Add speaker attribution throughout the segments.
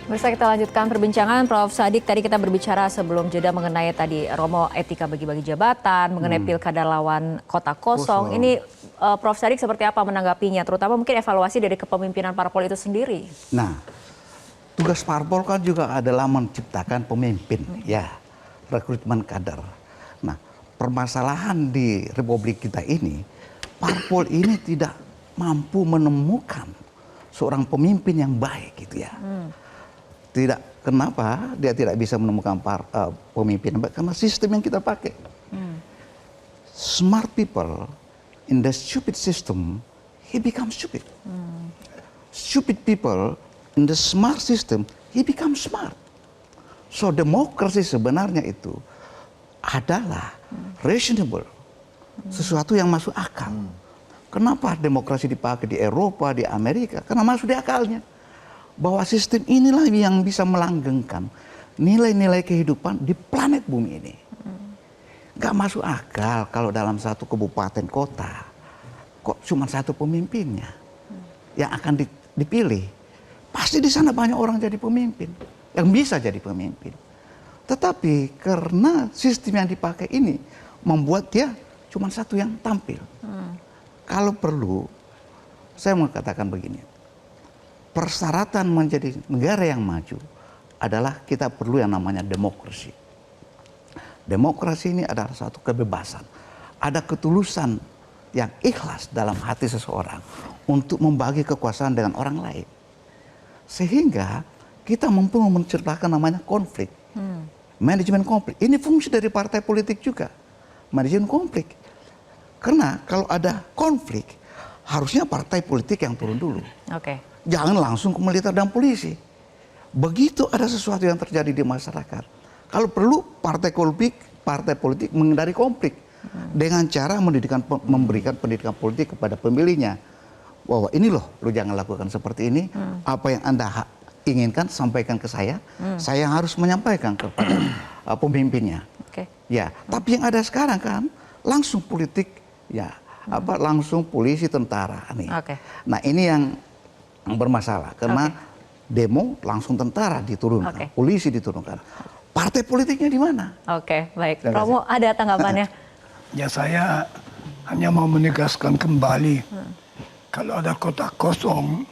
Speaker 1: Bisa kita lanjutkan perbincangan, Prof. Sadik. Tadi kita berbicara sebelum jeda mengenai tadi Romo etika bagi-bagi jabatan, mengenai pilkada lawan kota kosong. Ini Prof. Sadik seperti apa menanggapinya, terutama mungkin evaluasi dari kepemimpinan parpol itu sendiri?
Speaker 2: Nah, tugas parpol kan juga adalah menciptakan pemimpin, ya, rekrutmen kader. Nah, permasalahan di Republik kita ini, parpol ini tidak mampu menemukan seorang pemimpin yang baik, gitu ya. Tidak, kenapa dia tidak bisa menemukan pemimpin yang baik? Karena sistem yang kita pakai. Smart people in the stupid system, he becomes stupid. Stupid people in the smart system, he becomes smart. So demokrasi sebenarnya itu adalah reasonable, sesuatu yang masuk akal. Kenapa demokrasi dipakai di Eropa, di Amerika? Karena masuk di akalnya. Bahwa sistem inilah yang bisa melanggengkan nilai-nilai kehidupan di planet bumi ini. Gak masuk akal kalau dalam satu kabupaten kota kok cuma satu pemimpinnya yang akan dipilih. Pasti di sana banyak orang jadi pemimpin, yang bisa jadi pemimpin. Tetapi karena sistem yang dipakai ini membuat dia cuma satu yang tampil. Kalau perlu, saya mau katakan begini. Persyaratan menjadi negara yang maju adalah kita perlu yang namanya demokrasi. Demokrasi ini adalah satu kebebasan. Ada ketulusan yang ikhlas dalam hati seseorang untuk membagi kekuasaan dengan orang lain. Sehingga kita mampu menciptakan namanya konflik. Manajemen konflik. Ini fungsi dari partai politik juga. Manajemen konflik. Karena kalau ada konflik, harusnya partai politik yang turun dulu. Jangan langsung ke militer dan polisi. Begitu ada sesuatu yang terjadi di masyarakat, kalau perlu partai politik menghindari konflik dengan cara memberikan pendidikan politik kepada pemilihnya. Bahwa ini loh, lu jangan lakukan seperti ini. Apa yang Anda inginkan sampaikan ke saya yang harus menyampaikan kepada pemimpinnya. Ya, tapi yang ada sekarang kan langsung politik, ya, langsung polisi, tentara nih. Nah, ini yang bermasalah karena demo langsung tentara diturunkan, polisi diturunkan. Partai politiknya di mana?
Speaker 1: Baik. Romo ada tanggapannya?
Speaker 3: Ya, saya hanya mau menegaskan kembali kalau ada kota kosong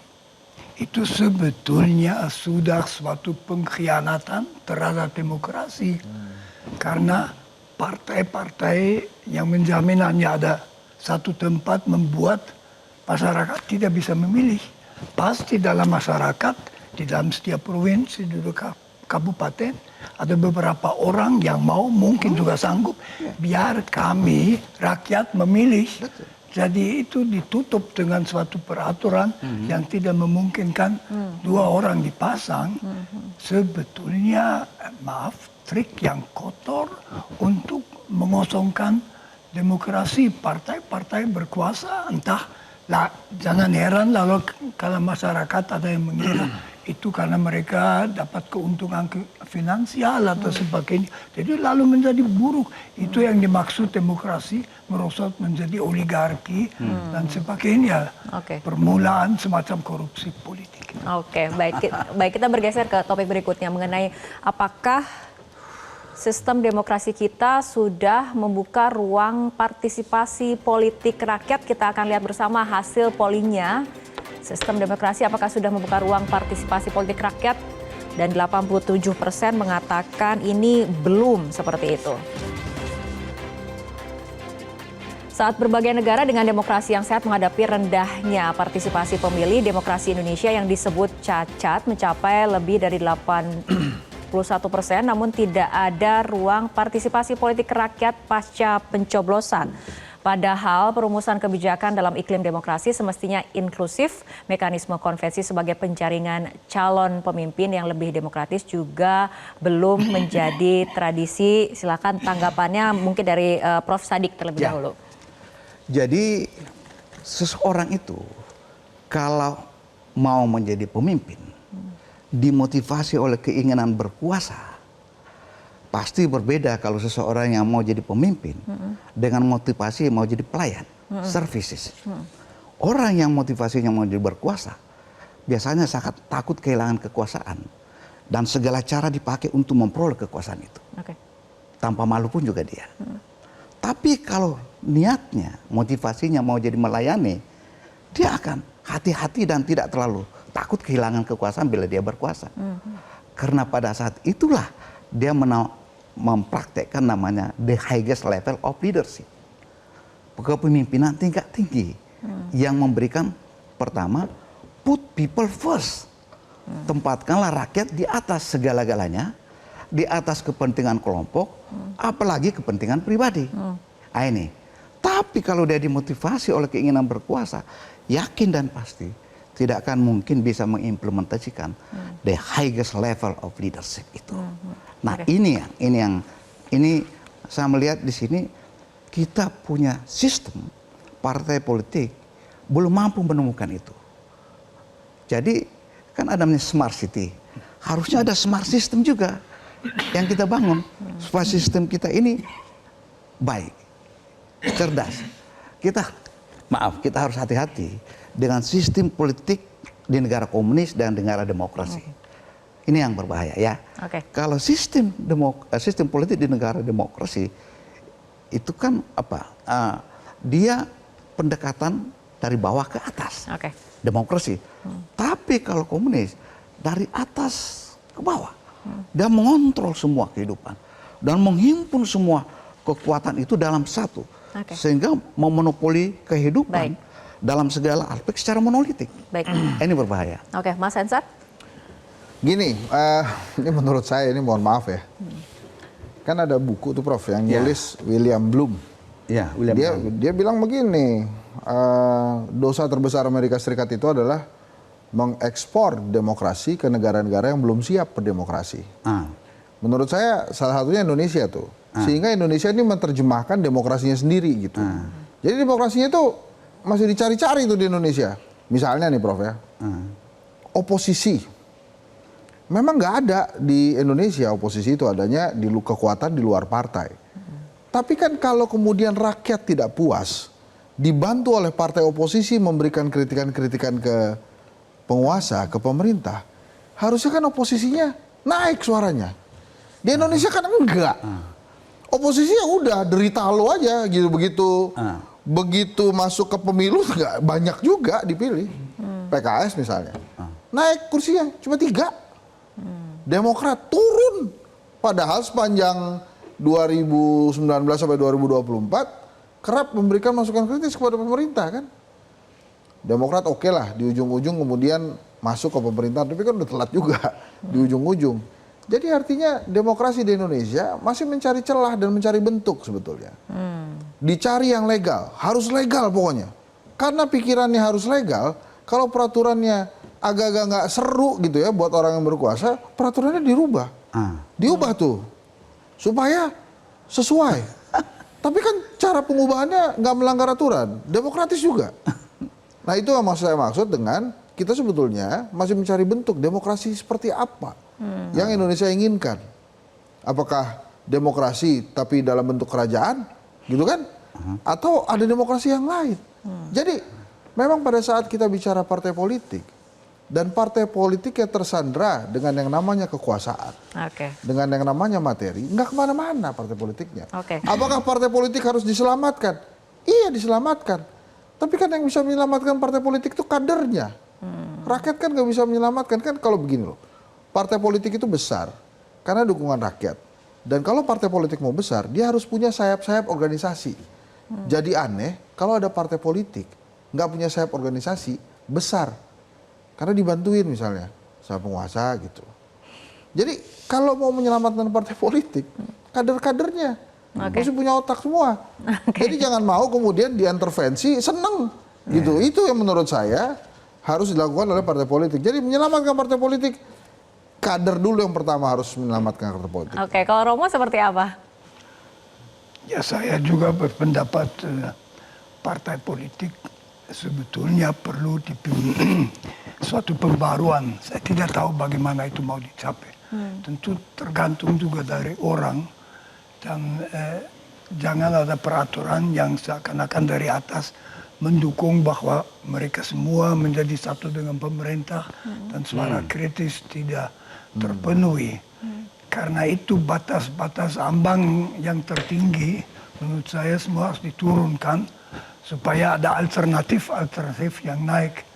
Speaker 3: itu sebetulnya sudah suatu pengkhianatan terhadap demokrasi. Karena partai-partai yang menjamin hanya ada satu tempat membuat masyarakat tidak bisa memilih. Pasti dalam masyarakat, di dalam setiap provinsi, di kabupaten, ada beberapa orang yang mau, mungkin juga sanggup, biar kami, rakyat, memilih. Jadi itu ditutup dengan suatu peraturan yang tidak memungkinkan dua orang dipasang. Sebetulnya, maaf, trik yang kotor untuk mengosongkan demokrasi. Partai-partai berkuasa, entah. Jangan heran lalu kalau masyarakat ada yang mengira itu karena mereka dapat keuntungan finansial atau sebagainya. Jadi lalu menjadi buruk. Itu yang dimaksud demokrasi merosot menjadi oligarki dan sebagainya. Permulaan semacam korupsi politik.
Speaker 1: Baik, kita bergeser ke topik berikutnya mengenai apakah sistem demokrasi kita sudah membuka ruang partisipasi politik rakyat. Kita akan lihat bersama hasil pollingnya. Sistem demokrasi apakah sudah membuka ruang partisipasi politik rakyat? Dan 87% mengatakan ini belum seperti itu. Saat berbagai negara dengan demokrasi yang sehat menghadapi rendahnya partisipasi pemilih, demokrasi Indonesia yang disebut cacat mencapai lebih dari 81%, namun tidak ada ruang partisipasi politik rakyat pasca pencoblosan. Padahal perumusan kebijakan dalam iklim demokrasi semestinya inklusif, mekanisme konvensi sebagai penjaringan calon pemimpin yang lebih demokratis juga belum menjadi tradisi. Silakan tanggapannya mungkin dari Prof. Sadik terlebih dahulu.
Speaker 2: Jadi seseorang itu kalau mau menjadi pemimpin, dimotivasi oleh keinginan berkuasa, pasti berbeda kalau seseorang yang mau jadi pemimpin dengan motivasi mau jadi pelayan, services. Orang yang motivasinya mau jadi berkuasa biasanya sangat takut kehilangan kekuasaan. Dan segala cara dipakai untuk memperoleh kekuasaan itu.
Speaker 1: Oke.
Speaker 2: Tanpa malu pun juga dia. Tapi kalau niatnya, motivasinya mau jadi melayani, dia akan hati-hati dan tidak terlalu takut kehilangan kekuasaan bila dia berkuasa. Karena pada saat itulah dia mempraktekkan namanya the highest level of leadership. Kepemimpinan tingkat tinggi yang memberikan pertama, put people first. Tempatkanlah rakyat di atas segala-galanya, di atas kepentingan kelompok, apalagi kepentingan pribadi. Nah ini. Tapi kalau dia dimotivasi oleh keinginan berkuasa, yakin dan pasti tidak akan mungkin bisa mengimplementasikan the highest level of leadership itu. Nah ini saya melihat di sini kita punya sistem partai politik belum mampu menemukan itu. Jadi kan ada namanya smart city, harusnya ada smart system juga yang kita bangun supaya sistem kita ini baik, cerdas. Kita harus hati-hati dengan sistem politik di negara komunis dan negara demokrasi. Ini yang berbahaya ya. Kalau sistem politik di negara demokrasi itu kan dia pendekatan dari bawah ke atas. Demokrasi. Tapi kalau komunis dari atas ke bawah. Dia mengontrol semua kehidupan dan menghimpun semua kekuatan itu dalam satu. Sehingga memonopoli kehidupan dalam segala aspek secara monolitik. Ini berbahaya.
Speaker 1: Mas Hensat?
Speaker 4: Gini, ini menurut saya, ini mohon maaf ya. Kan ada buku tuh Prof yang nulis William Bloom.
Speaker 2: Ya,
Speaker 4: dia bilang begini, dosa terbesar Amerika Serikat itu adalah mengekspor demokrasi ke negara-negara yang belum siap berdemokrasi. Menurut saya salah satunya Indonesia tuh. Sehingga Indonesia ini menerjemahkan demokrasinya sendiri gitu. Jadi demokrasinya itu masih dicari-cari tuh di Indonesia. Misalnya nih Prof ya, oposisi. Memang nggak ada di Indonesia oposisi itu, adanya di kekuatan di luar partai. Tapi kan kalau kemudian rakyat tidak puas, dibantu oleh partai oposisi memberikan kritikan-kritikan ke penguasa, ke pemerintah, harusnya kan oposisinya naik suaranya. Di Indonesia kan enggak. Oposisi ya udah derita lo aja gitu, begitu masuk ke pemilu nggak banyak juga dipilih. PKS misalnya, naik kursinya cuma 3. Demokrat turun, padahal sepanjang 2019 sampai 2024 kerap memberikan masukan kritis kepada pemerintah kan. Demokrat oke lah di ujung-ujung kemudian masuk ke pemerintahan, tapi kan udah telat juga di ujung-ujung. Jadi artinya demokrasi di Indonesia masih mencari celah dan mencari bentuk sebetulnya. Dicari yang legal, harus legal pokoknya. Karena pikirannya harus legal, kalau peraturannya agak-agak nggak seru gitu ya buat orang yang berkuasa, peraturannya dirubah. Diubah tuh supaya sesuai. Tapi kan cara pengubahannya nggak melanggar aturan, demokratis juga. Nah itu yang saya maksud dengan kita sebetulnya masih mencari bentuk demokrasi seperti apa yang Indonesia inginkan. Apakah demokrasi tapi dalam bentuk kerajaan gitu kan? Atau ada demokrasi yang lain. Jadi memang pada saat kita bicara partai politik, dan partai politik yang tersandra dengan yang namanya kekuasaan, dengan yang namanya materi, nggak kemana-mana partai politiknya. Apakah partai politik harus diselamatkan? Iya diselamatkan. Tapi kan yang bisa menyelamatkan partai politik itu kadernya. Rakyat kan nggak bisa menyelamatkan. Kan kalau begini loh, partai politik itu besar karena dukungan rakyat. Dan kalau partai politik mau besar, dia harus punya sayap-sayap organisasi. Jadi aneh kalau ada partai politik nggak punya sayap organisasi besar. Karena dibantuin misalnya sama penguasa gitu. Jadi kalau mau menyelamatkan partai politik, kader-kadernya mesti punya otak semua. Jadi jangan mau kemudian diintervensi seneng gitu. Itu yang menurut saya harus dilakukan oleh partai politik. Jadi menyelamatkan partai politik, kader dulu yang pertama harus menyelamatkan partai politik.
Speaker 1: Kalau Romo seperti apa?
Speaker 3: Ya saya juga berpendapat partai politik sebetulnya perlu suatu pembaruan. Saya tidak tahu bagaimana itu mau dicapai. Tentu tergantung juga dari orang dan jangan ada peraturan yang seakan-akan dari atas mendukung bahwa mereka semua menjadi satu dengan pemerintah dan suara kritis tidak terpenuhi. Karena itu batas-batas ambang yang tertinggi menurut saya semua harus diturunkan supaya ada alternatif yang naik.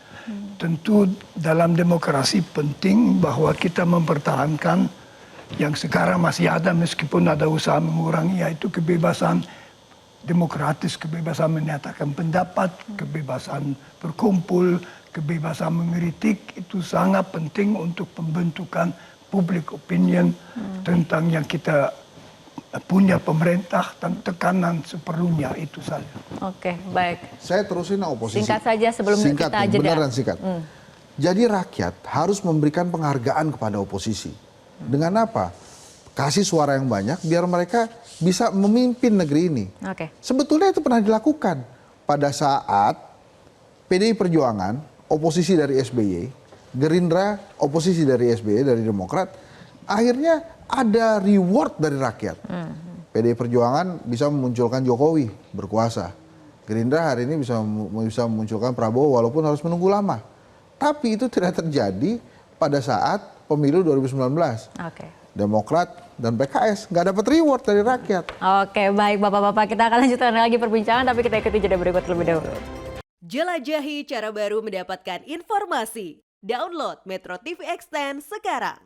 Speaker 3: Tentu dalam demokrasi penting bahwa kita mempertahankan yang sekarang masih ada meskipun ada usaha mengurangi, yaitu kebebasan demokratis, kebebasan menyatakan pendapat, kebebasan berkumpul, kebebasan mengkritik. Itu sangat penting untuk pembentukan public opinion tentang yang kita punya pemerintah dan tekanan seperlunya, itu saja.
Speaker 1: Oke, baik.
Speaker 4: Saya terusin oposisi.
Speaker 1: Singkat saja sebelum
Speaker 4: Singkat
Speaker 1: kita
Speaker 4: nih,
Speaker 1: jeda.
Speaker 4: beneran singkat. Jadi rakyat harus memberikan penghargaan kepada oposisi. Dengan apa? Kasih suara yang banyak biar mereka bisa memimpin negeri ini.
Speaker 1: Oke.
Speaker 4: Sebetulnya itu pernah dilakukan pada saat PDI Perjuangan, oposisi dari SBY, Gerindra, oposisi dari SBY, dari Demokrat, akhirnya ada reward dari rakyat. PDI Perjuangan bisa memunculkan Jokowi berkuasa. Gerindra hari ini bisa memunculkan Prabowo walaupun harus menunggu lama. Tapi itu tidak terjadi pada saat pemilu 2019.
Speaker 1: Oke.
Speaker 4: Demokrat dan PKS nggak dapat reward dari rakyat.
Speaker 1: Oke, baik Bapak-Bapak. Kita akan lanjutkan lagi perbincangan, tapi kita ikuti jeda berikut terlebih dahulu.
Speaker 5: Jelajahi cara baru mendapatkan informasi. Download Metro TV Extend sekarang.